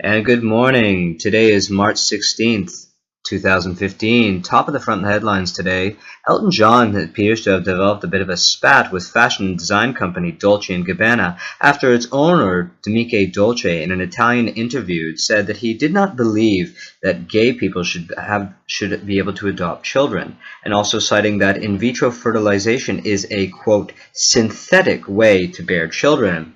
And good morning. Today is March 16th, 2015. Top of the front headlines today. Elton John appears to have developed a bit of a spat with fashion and design company Dolce & Gabana after its owner, Dolce, in an Italian interview said that he did not believe that gay people should be able to adopt children, and also citing that in vitro fertilization is a, quote, synthetic way to bear children.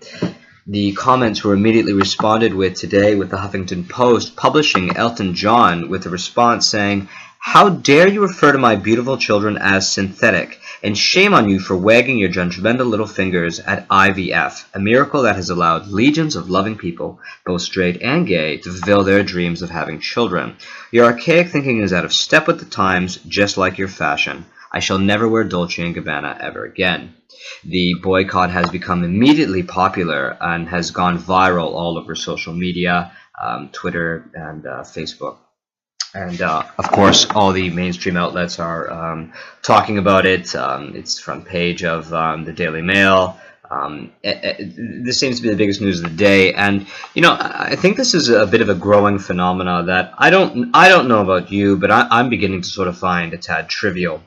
The comments were immediately responded with today, with the Huffington Post publishing Elton John with a response saying, "How dare you refer to my beautiful children as synthetic, and shame on you for wagging your judgmental little fingers at IVF, a miracle that has allowed legions of loving people, both straight and gay, to fulfill their dreams of having children. Your archaic thinking is out of step with the times, just like your fashion. I shall never wear Dolce & Gabbana ever again." The boycott has become immediately popular and has gone viral all over social media, Twitter and Facebook. And of course, all the mainstream outlets are talking about it. It's front page of the Daily Mail. This seems to be the biggest news of the day, and I think this is a bit of a growing phenomena that I don't know about you, but I'm beginning to sort of find a tad trivial.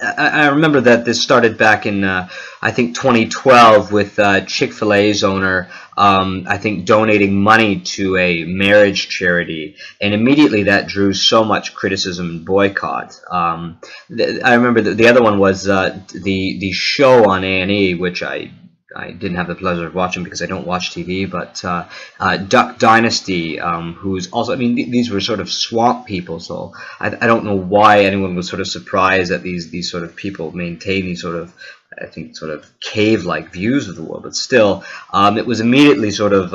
I remember that this started back in, I think, 2012 with Chick-fil-A's owner, I think, donating money to a marriage charity, and immediately that drew so much criticism and boycott. I remember the other one was the show on A&E, which I didn't have the pleasure of watching because I don't watch TV, but Duck Dynasty, who's also, these were sort of swamp people, so I don't know why anyone was sort of surprised that these sort of people maintain these sort of, I think, sort of cave-like views of the world, but still, it was immediately sort of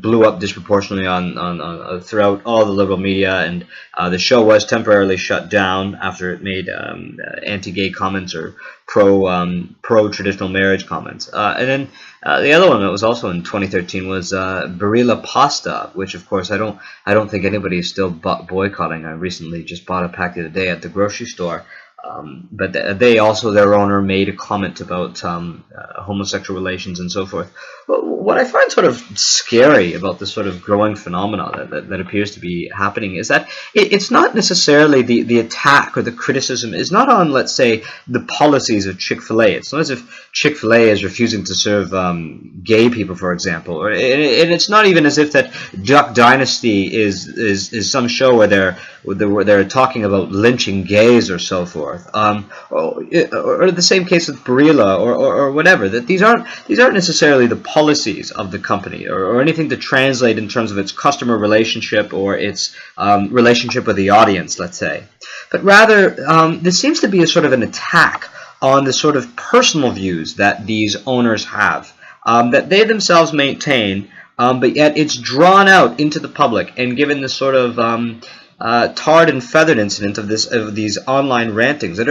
blew up disproportionately on throughout all the liberal media, and the show was temporarily shut down after it made anti-gay comments or pro-traditional marriage comments. And then the other one that was also in 2013 was Barilla Pasta, which of course I don't think anybody is still boycotting. I recently just bought a pack the other day at the grocery store. But they also, their owner, made a comment about homosexual relations and so forth. What I find sort of scary about this sort of growing phenomena that appears to be happening is that it's not necessarily the attack or the criticism is not on, let's say, the policies of Chick-fil-A. It's not as if Chick-fil-A is refusing to serve gay people, for example, and it's not even as if that Duck Dynasty is some show where they're talking about lynching gays or so forth, or the same case with Barilla or whatever. That these aren't necessarily the policies of the company or anything to translate in terms of its customer relationship or its relationship with the audience, let's say, but rather this seems to be a sort of an attack on the sort of personal views that these owners have, that they themselves maintain, but yet it's drawn out into the public and given this sort of tarred and feathered incident of these online rantings that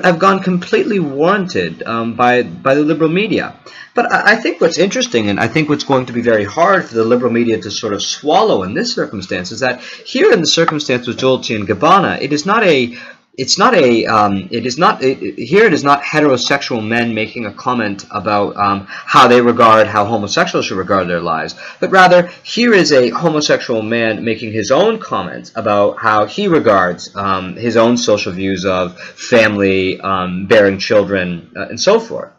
have gone completely warranted by the liberal media. But I think what's interesting, and I think what's going to be very hard for the liberal media to sort of swallow in this circumstance, is that here in the circumstance with Dolce and Gabbana, it is not heterosexual men making a comment about how homosexuals should regard their lives, but rather here is a homosexual man making his own comments about how he regards his own social views of family, bearing children, and so forth.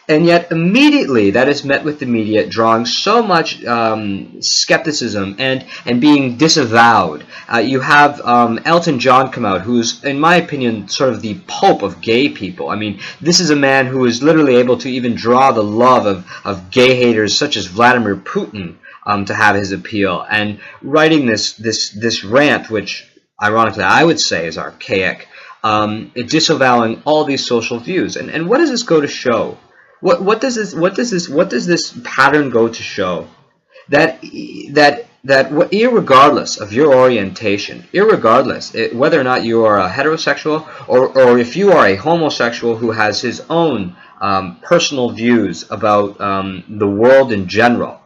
And yet immediately that is met with the media drawing so much skepticism and being disavowed. You have Elton John come out, who's, in my opinion, sort of the pope of gay people. This is a man who is literally able to even draw the love of gay haters such as Vladimir Putin to have his appeal, and writing this rant, which ironically I would say is archaic, disavowing all these social views. And what does this go to show? What does this pattern go to show? That irregardless of your orientation, irregardless whether or not you are a heterosexual or if you are a homosexual who has his own personal views about the world in general,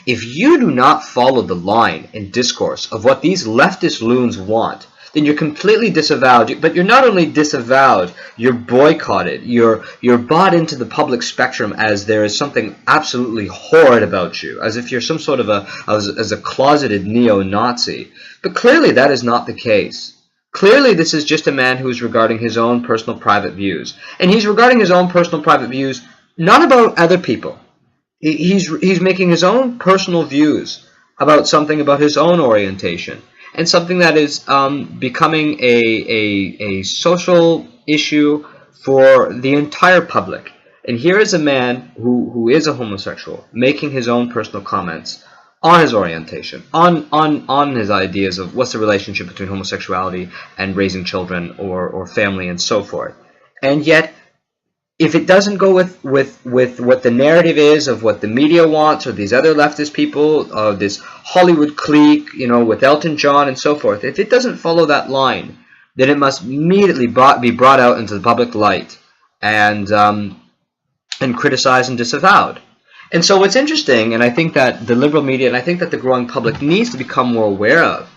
if you do not follow the line and discourse of what these leftist loons want, then you're completely disavowed. But you're not only disavowed, you're boycotted. You're bought into the public spectrum as there is something absolutely horrid about you, as if you're some sort of as a closeted neo-Nazi. But clearly that is not the case. Clearly this is just a man who is regarding his own personal private views. And he's regarding his own personal private views not about other people. He's making his own personal views about something about his own orientation, and something that is becoming a social issue for the entire public. And here is a man who is a homosexual making his own personal comments on his orientation, on his ideas of what's the relationship between homosexuality and raising children or family and so forth. And yet, if it doesn't go with what the narrative is of what the media wants, or these other leftist people, this Hollywood clique, with Elton John and so forth, if it doesn't follow that line, then it must immediately be brought out into the public light and criticized and disavowed. And so what's interesting, and I think that the liberal media, and I think that the growing public needs to become more aware of,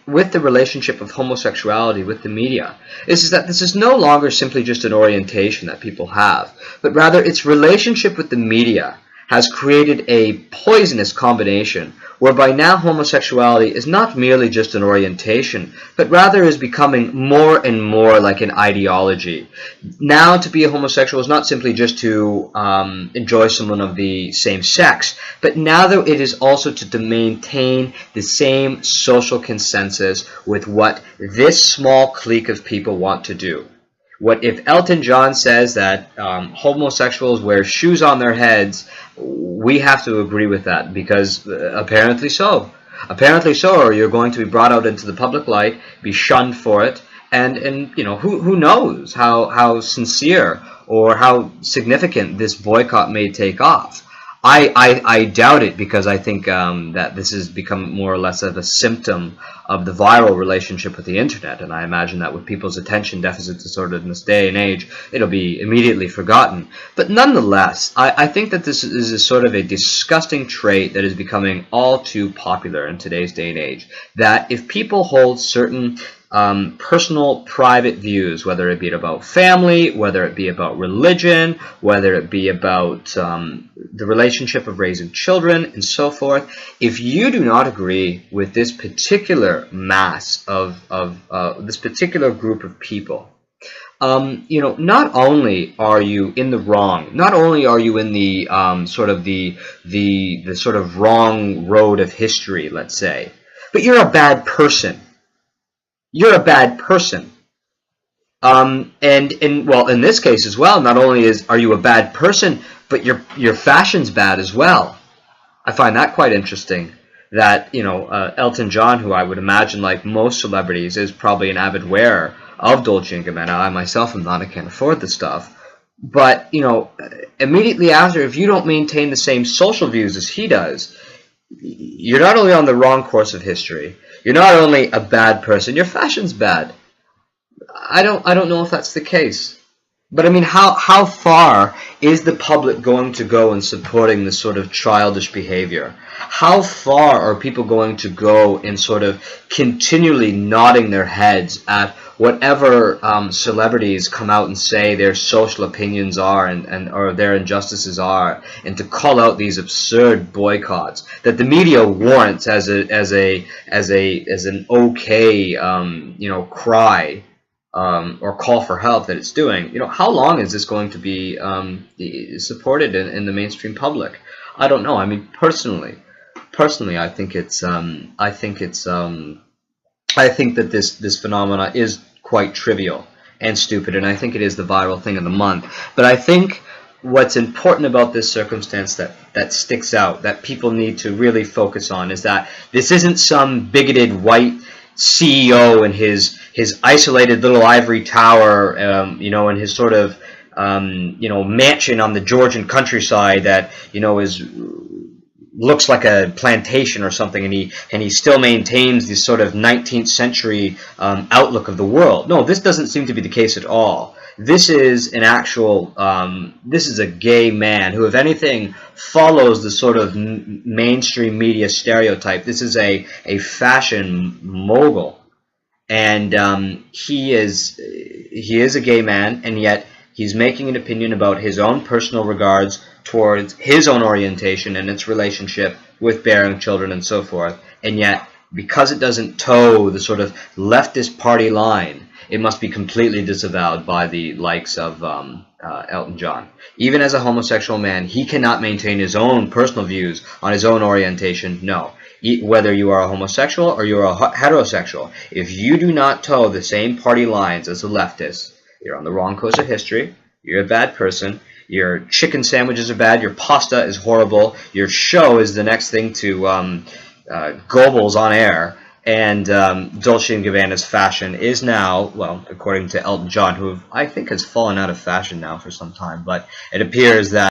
with the relationship of homosexuality with the media, is that this is no longer simply just an orientation that people have, but rather its relationship with the media has created a poisonous combination whereby now homosexuality is not merely just an orientation, but rather is becoming more and more like an ideology. Now to be a homosexual is not simply just to enjoy someone of the same sex, but now that it is also to maintain the same social consensus with what this small clique of people want to do. What if Elton John says that homosexuals wear shoes on their heads? We have to agree with that, because apparently so. Apparently so, or you're going to be brought out into the public light, be shunned for it, and who knows how sincere or how significant this boycott may take off. I doubt it, because I think that this has become more or less of a symptom of the viral relationship with the internet, and I imagine that with people's attention deficit disorder in this day and age, it'll be immediately forgotten. But nonetheless, I think that this is a sort of a disgusting trait that is becoming all too popular in today's day and age, that if people hold certain personal, private views, whether it be about family, whether it be about religion, whether it be about the relationship of raising children, and so forth. If you do not agree with this particular mass of this particular group of people, not only are you in the wrong, not only are you in the sort of the sort of wrong road of history, let's say, but you're a bad person. You're a bad person. And in this case as well, not only are you a bad person, but your fashion's bad as well. I find that quite interesting. That Elton John, who I would imagine, like most celebrities, is probably an avid wearer of Dolce and Gabana. I myself am not. I can't afford the stuff. But immediately after, if you don't maintain the same social views as he does, you're not only on the wrong course of history. You're not only a bad person, your fashion's bad. I don't know if that's the case. But I mean, how far is the public going to go in supporting this sort of childish behavior? How far are people going to go in sort of continually nodding their heads at whatever celebrities come out and say their social opinions are or their injustices are, and to call out these absurd boycotts that the media warrants as an okay cry or call for help that it's doing? How long is this going to be supported in the mainstream public? I don't know. I mean, personally, I think that this phenomena is quite trivial and stupid, and I think it is the viral thing of the month. But I think what's important about this circumstance that sticks out, that people need to really focus on, is that this isn't some bigoted white CEO in his isolated little ivory tower, in his sort of mansion on the Georgian countryside that looks like a plantation or something, and he still maintains this sort of 19th century outlook of the world. No, this doesn't seem to be the case at all. This is an actual, this is a gay man who, if anything, follows the sort of mainstream media stereotype. This is a fashion mogul, and he is a gay man, and yet he's making an opinion about his own personal regards towards his own orientation and its relationship with bearing children and so forth. And yet, because it doesn't toe the sort of leftist party line, it must be completely disavowed by the likes of Elton John. Even as a homosexual man, he cannot maintain his own personal views on his own orientation. No. Whether you are a homosexual or you are a heterosexual, if you do not toe the same party lines as a leftist, you're on the wrong course of history, you're a bad person, your chicken sandwiches are bad, your pasta is horrible, your show is the next thing to Goebbels on air, and Dolce & Gabbana's fashion is now, well, according to Elton John, who I think has fallen out of fashion now for some time, but it appears that